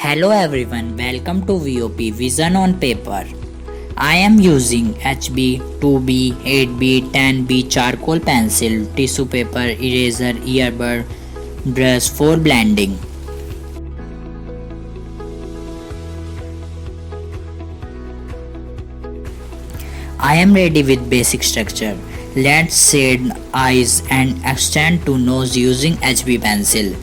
Hello everyone, welcome to VOP Vision on Paper. I am using HB, 2B, 8B, 10B charcoal pencil, tissue paper, eraser, earbud, brush for blending. I am ready with basic structure. Let's shade eyes and extend to nose using HB pencil.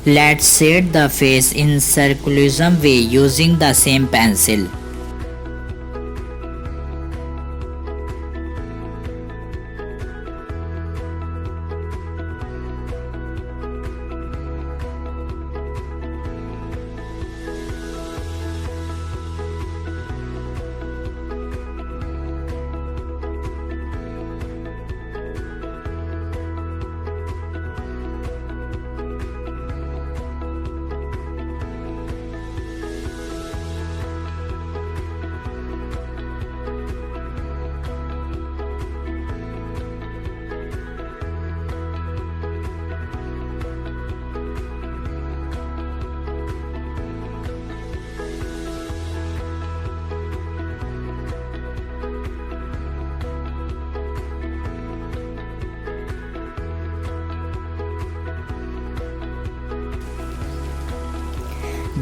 Let's shade the face in circularism way using the same pencil.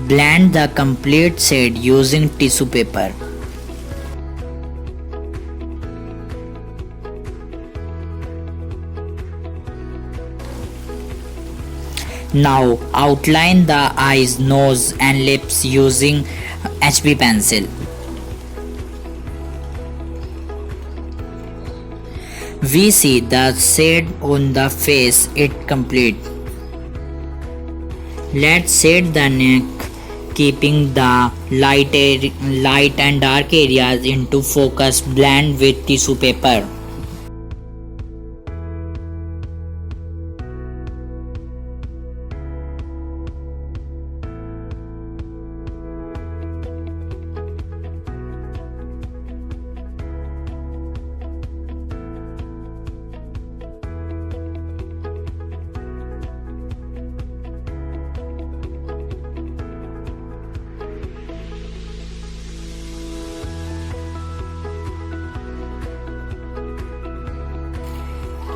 Blend the complete shade using tissue paper. Now outline the eyes, nose and lips using HB pencil. We see the shade on the face it complete. Let's shade the neck, keeping the light and dark areas into focus. Blend with tissue paper.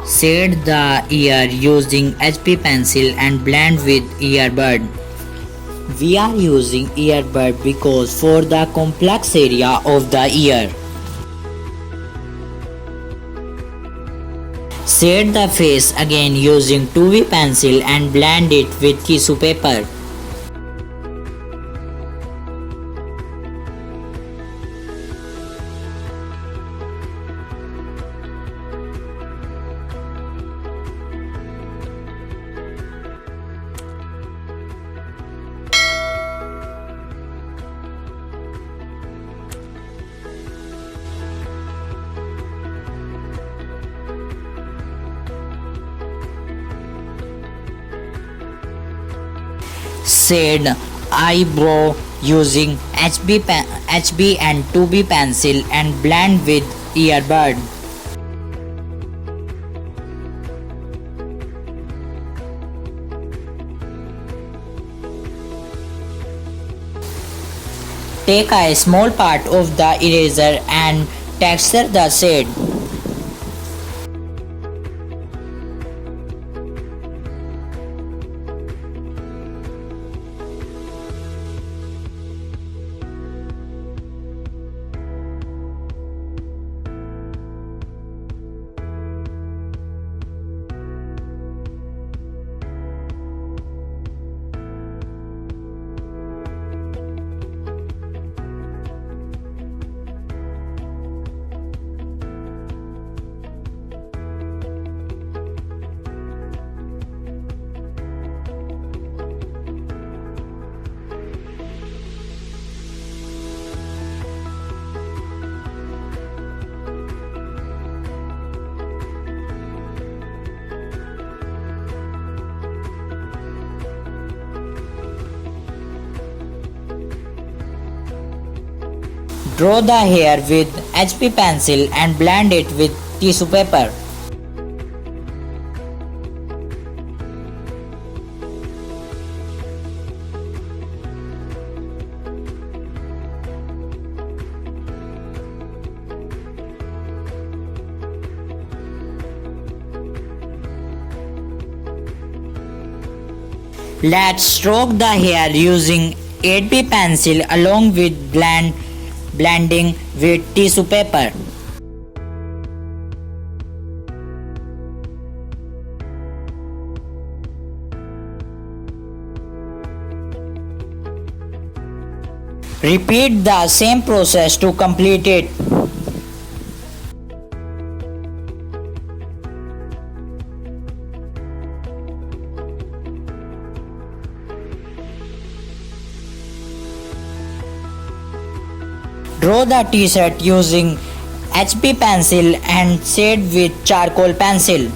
Shade the ear using HB pencil and blend with earbud. We are using earbud because for the complex area of the ear. Shade the face again using 2B pencil and blend it with tissue paper. Shade eyebrow using HB and 2B pencil and blend with earbud. Take a small part of the eraser and texture the shade. Draw the hair with HB pencil and blend it with tissue paper. Let's stroke the hair using 8B pencil along with blending with tissue paper. Repeat the same process to complete it. Draw the t-shirt using HB pencil and shade with charcoal pencil.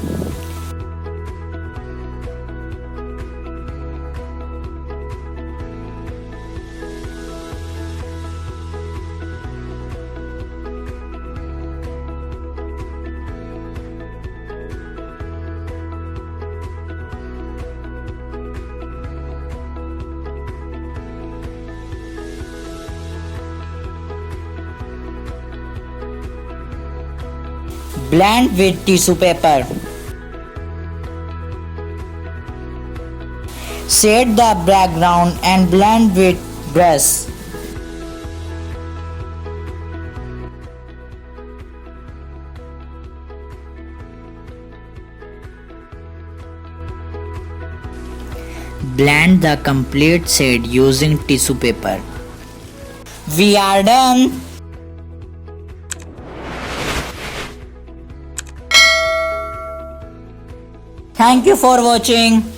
Blend with tissue paper. Shade the background and blend with brush. Blend the complete shade using tissue paper. We are done. Thank you for watching.